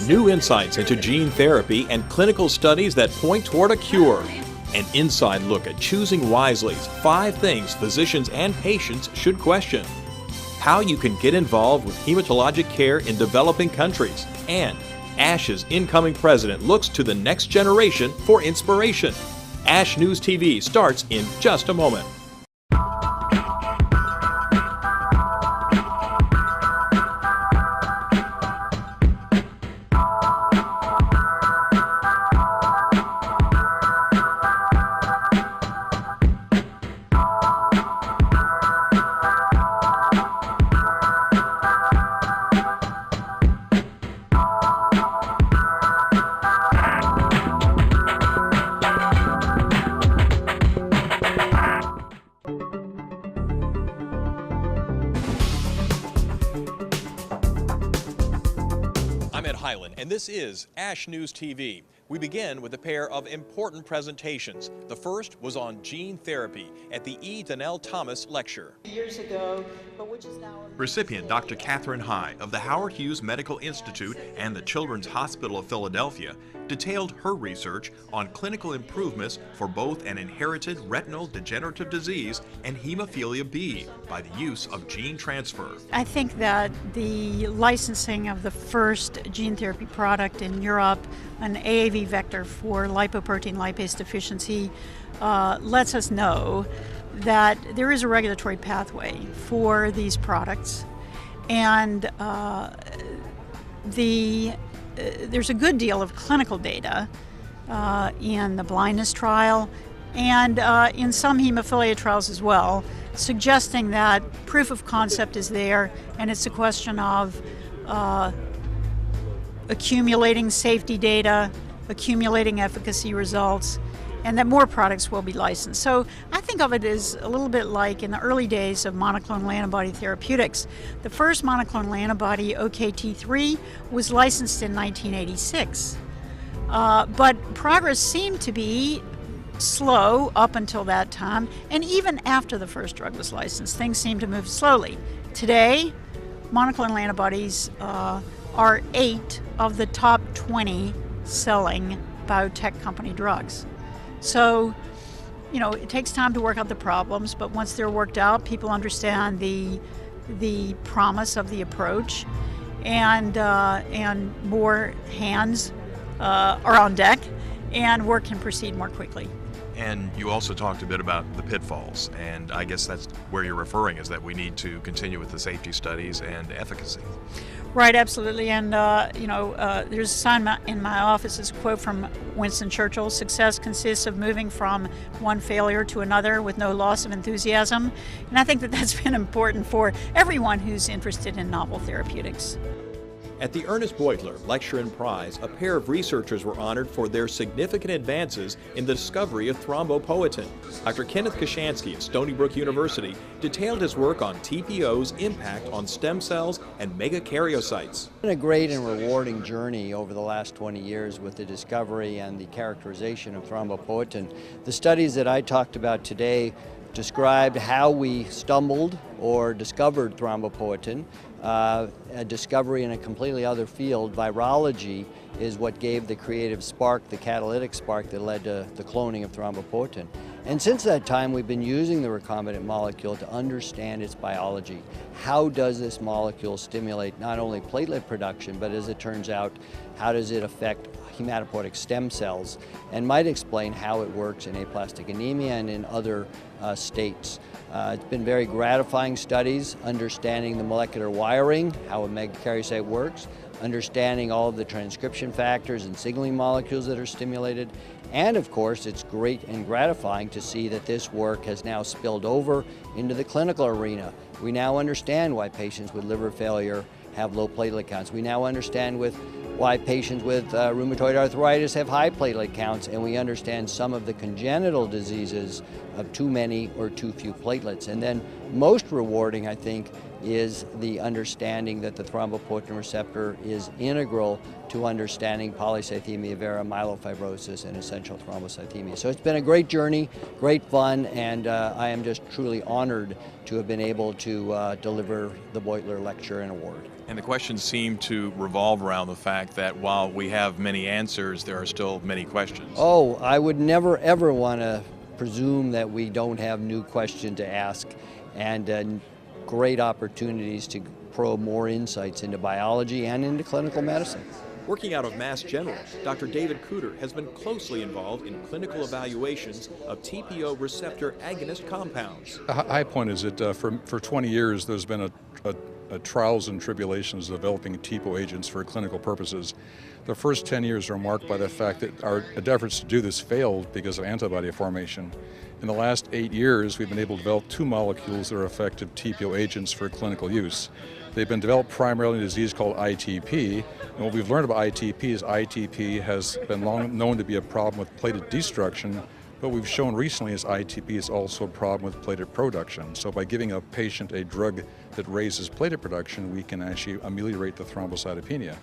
New insights into gene therapy and clinical studies that point toward a cure. An inside look at choosing wisely, 5 things physicians and patients should question. How you can get involved with hematologic care in developing countries. And ASH's incoming president looks to the next generation for inspiration. ASH News TV starts in just a moment. And this is ASH News TV. We begin with a pair of important presentations. The first was on gene therapy at the E. Donnell Thomas Lecture. Years ago, but which is now... Recipient Dr. Catherine High of the Howard Hughes Medical Institute and the Children's Hospital of Philadelphia detailed her research on clinical improvements for both an inherited retinal degenerative disease and hemophilia B by the use of gene transfer. I think that the licensing of the first gene therapy product in Europe, an AAV vector for lipoprotein lipase deficiency, lets us know that there is a regulatory pathway for these products, and there's a good deal of clinical data in the blindness trial and in some hemophilia trials as well, suggesting that proof of concept is there, and it's a question of accumulating safety data, accumulating efficacy results, and that more products will be licensed. So I think of it as a little bit like in the early days of monoclonal antibody therapeutics. The first monoclonal antibody, OKT3, was licensed in 1986. But progress seemed to be slow up until that time, and even after the first drug was licensed, things seemed to move slowly. Today, monoclonal antibodies are 8 of the top 20 selling biotech company drugs. So, you know, it takes time to work out the problems, but once they're worked out, people understand the promise of the approach, and more hands are on deck, and work can proceed more quickly. And you also talked a bit about the pitfalls, and I guess that's where you're referring, is that we need to continue with the safety studies and efficacy. Right, absolutely. And, there's a sign in my office, it's a quote from Winston Churchill: "Success consists of moving from one failure to another with no loss of enthusiasm." And I think that that's been important for everyone who's interested in novel therapeutics. At the Ernest Beutler Lecture and Prize, a pair of researchers were honored for their significant advances in the discovery of thrombopoietin. Dr. Kenneth Kashansky of Stony Brook University detailed his work on TPO's impact on stem cells and megakaryocytes. It's been a great and rewarding journey over the last 20 years with the discovery and the characterization of thrombopoietin. The studies that I talked about today described how we stumbled or discovered thrombopoietin. A discovery in a completely other field, virology, is what gave the creative spark, the catalytic spark that led to the cloning of thrombopoietin. And since that time, we've been using the recombinant molecule to understand its biology. How does this molecule stimulate not only platelet production, but as it turns out, how does it affect hematopoietic stem cells, and might explain how it works in aplastic anemia and in other states. It's been very gratifying studies, understanding the molecular wiring, how a megakaryocyte works, understanding all of the transcription factors and signaling molecules that are stimulated. And of course, it's great and gratifying to see that this work has now spilled over into the clinical arena. We now understand why patients with liver failure have low platelet counts. We now understand why patients with rheumatoid arthritis have high platelet counts, and we understand some of the congenital diseases of too many or too few platelets. And then most rewarding, I think, is the understanding that the thrombopoietin receptor is integral to understanding polycythemia vera, myelofibrosis, and essential thrombocythemia. So it's been a great journey, great fun, and I am just truly honored to have been able to deliver the Beutler Lecture and Award. And the questions seem to revolve around the fact that while we have many answers, there are still many questions. Oh, I would never ever want to presume that we don't have new questions to ask and great opportunities to probe more insights into biology and into clinical medicine. Working out of Mass General, Dr. David Cooter has been closely involved in clinical evaluations of TPO receptor agonist compounds. The high point is that for 20 years there's been a trials and tribulations developing TPO agents for clinical purposes. The first 10 years are marked by the fact that our efforts to do this failed because of antibody formation. In the last 8 years, we've been able to develop 2 molecules that are effective TPO agents for clinical use. They've been developed primarily in a disease called ITP, and what we've learned about ITP is ITP has been long known to be a problem with platelet destruction. What we've shown recently is ITP is also a problem with platelet production. So by giving a patient a drug that raises platelet production, we can actually ameliorate the thrombocytopenia.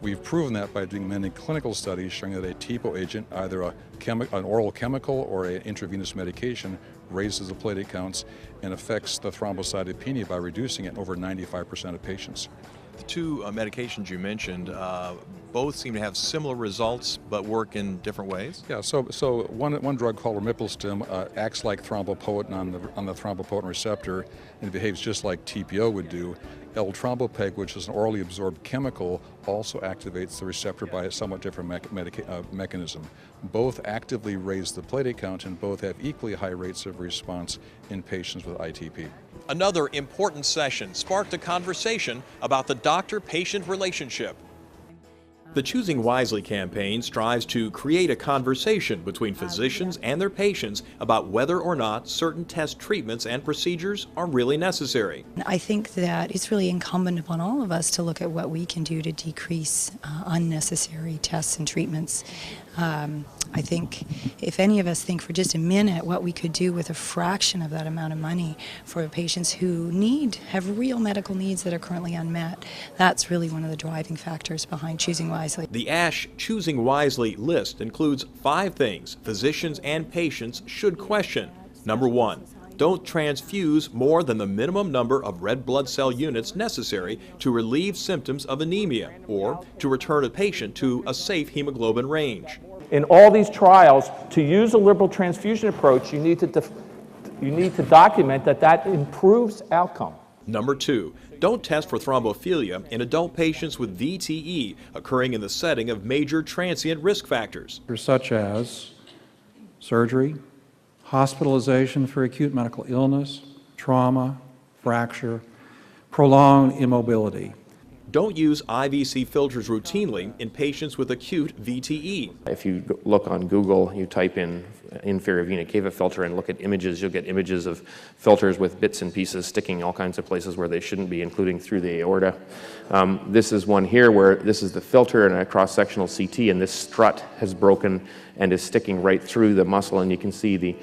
We've proven that by doing many clinical studies showing that a TPO agent, either an oral chemical or an intravenous medication, raises the platelet counts and affects the thrombocytopenia by reducing it in over 95% of patients. The 2 medications you mentioned both seem to have similar results but work in different ways? Yeah, so one drug called remiplastim acts like thrombopoietin on the thrombopoietin receptor and behaves just like TPO would do. L-trombopeg, which is an orally absorbed chemical, also activates the receptor by a somewhat different mechanism. Both actively raise the platelet count and both have equally high rates of response in patients with ITP. Another important session sparked a conversation about the doctor-patient relationship. The Choosing Wisely campaign strives to create a conversation between physicians and their patients about whether or not certain test treatments and procedures are really necessary. I think that it's really incumbent upon all of us to look at what we can do to decrease unnecessary tests and treatments. I think if any of us think for just a minute what we could do with a fraction of that amount of money for patients who have real medical needs that are currently unmet, that's really one of the driving factors behind Choosing Wisely. The ASH Choosing Wisely list includes 5 things physicians and patients should question. Number 1, don't transfuse more than the minimum number of red blood cell units necessary to relieve symptoms of anemia or to return a patient to a safe hemoglobin range. In all these trials, to use a liberal transfusion approach, you need to document that improves outcome. Number 2, don't test for thrombophilia in adult patients with VTE occurring in the setting of major transient risk factors, such as surgery, hospitalization for acute medical illness, trauma, fracture, prolonged immobility. Don't use IVC filters routinely in patients with acute VTE. If you look on Google, you type in inferior vena cava filter and look at images, you'll get images of filters with bits and pieces sticking all kinds of places where they shouldn't be, including through the aorta. This is one here where this is the filter and a cross-sectional CT, and this strut has broken and is sticking right through the muscle, and you can see the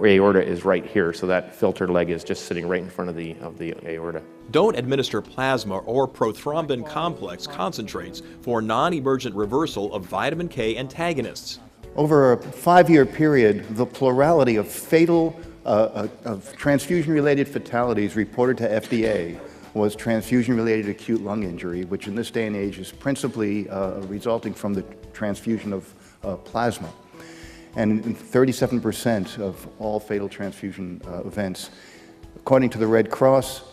aorta is right here, so that filter leg is just sitting right in front of the aorta. Don't administer plasma or prothrombin complex concentrates for non-emergent reversal of vitamin K antagonists. Over a 5-year period, the plurality of fatal of transfusion-related fatalities reported to FDA was transfusion-related acute lung injury, which in this day and age is principally resulting from the transfusion of plasma. And 37% of all fatal transfusion events, according to the Red Cross,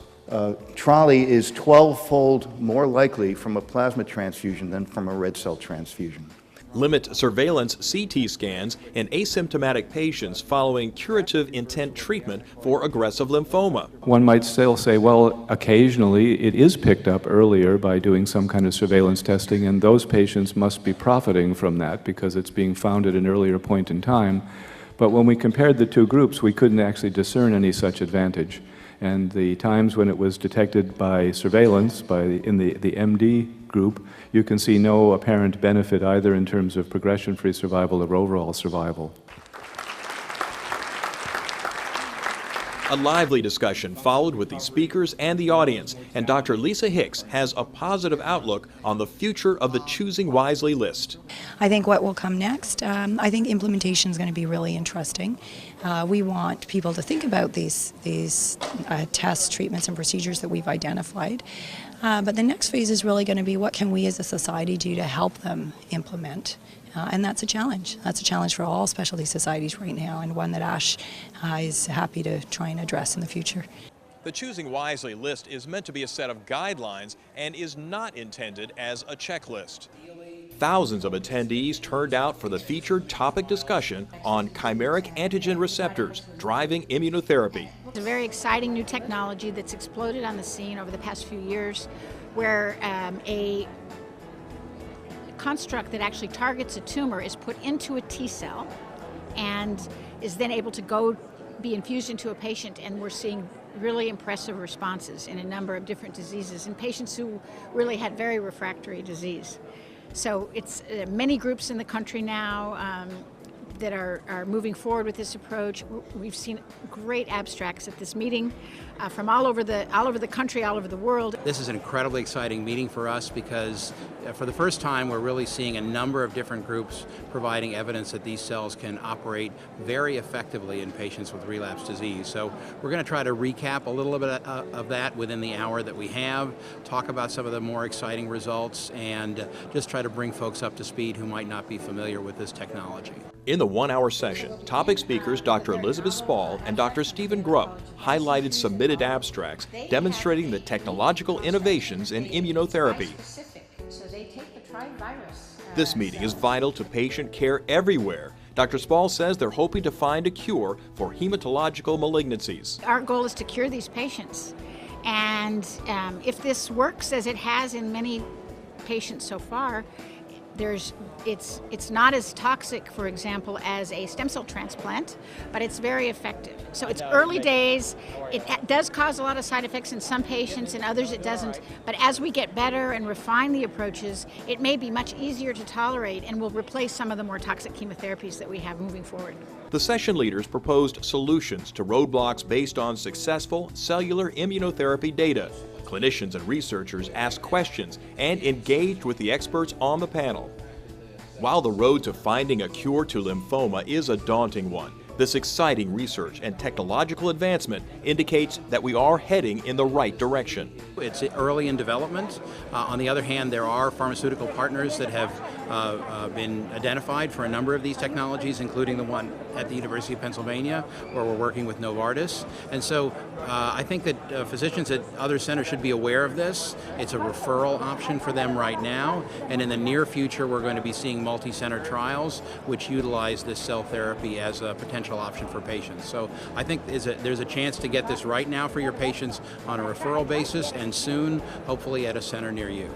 trolley is 12-fold more likely from a plasma transfusion than from a red cell transfusion. Limit surveillance CT scans in asymptomatic patients following curative intent treatment for aggressive lymphoma. One might still say, well, occasionally it is picked up earlier by doing some kind of surveillance testing, and those patients must be profiting from that because it's being found at an earlier point in time. But when we compared the 2 groups, we couldn't actually discern any such advantage. And the times when it was detected by surveillance, in the MD group, you can see no apparent benefit either in terms of progression-free survival or overall survival. A lively discussion followed with the speakers and the audience, and Dr. Lisa Hicks has a positive outlook on the future of the Choosing Wisely list. I think what will come next, I think implementation is going to be really interesting. We want people to think about these tests, treatments, and procedures that we've identified. But the next phase is really going to be what can we as a society do to help them implement. And that's a challenge. That's a challenge for all specialty societies right now, and one that ASH is happy to try and address in the future. The Choosing Wisely list is meant to be a set of guidelines and is not intended as a checklist. Thousands of attendees turned out for the featured topic discussion on chimeric antigen receptors driving immunotherapy. It's a very exciting new technology that's exploded on the scene over the past few years, where a construct that actually targets a tumor is put into a T cell and is then able to be infused into a patient, and we're seeing really impressive responses in a number of different diseases in patients who really had very refractory disease. So it's many groups in the country now that are moving forward with this approach. We've seen great abstracts at this meeting from all over the country, all over the world. This is an incredibly exciting meeting for us because for the first time we're really seeing a number of different groups providing evidence that these cells can operate very effectively in patients with relapsed disease. So we're going to try to recap a little bit of that within the hour that we have, talk about some of the more exciting results, and just try to bring folks up to speed who might not be familiar with this technology. In the one-hour session, topic speakers Dr. Elizabeth Spall and Dr. Stephen Grubb highlighted submitted abstracts demonstrating the technological innovations in immunotherapy. This meeting is vital to patient care everywhere. Dr. Spall says they're hoping to find a cure for hematological malignancies. Our goal is to cure these patients, and if this works as it has in many patients so far, it's not as toxic, for example, as a stem cell transplant, but it's very effective. So it's early days. It does cause a lot of side effects in some patients, in others it doesn't. But as we get better and refine the approaches, it may be much easier to tolerate and will replace some of the more toxic chemotherapies that we have moving forward. The session leaders proposed solutions to roadblocks based on successful cellular immunotherapy data. Clinicians and researchers asked questions and engaged with the experts on the panel. While the road to finding a cure to lymphoma is a daunting one, this exciting research and technological advancement indicates that we are heading in the right direction. It's early in development. On the other hand, there are pharmaceutical partners that have been identified for a number of these technologies, including the one at the University of Pennsylvania, where we're working with Novartis. And so I think that physicians at other centers should be aware of this. It's a referral option for them right now, and in the near future we're going to be seeing multi-center trials which utilize this cell therapy as a potential option for patients. So I think there's a chance to get this right now for your patients on a referral basis, and soon, hopefully, at a center near you.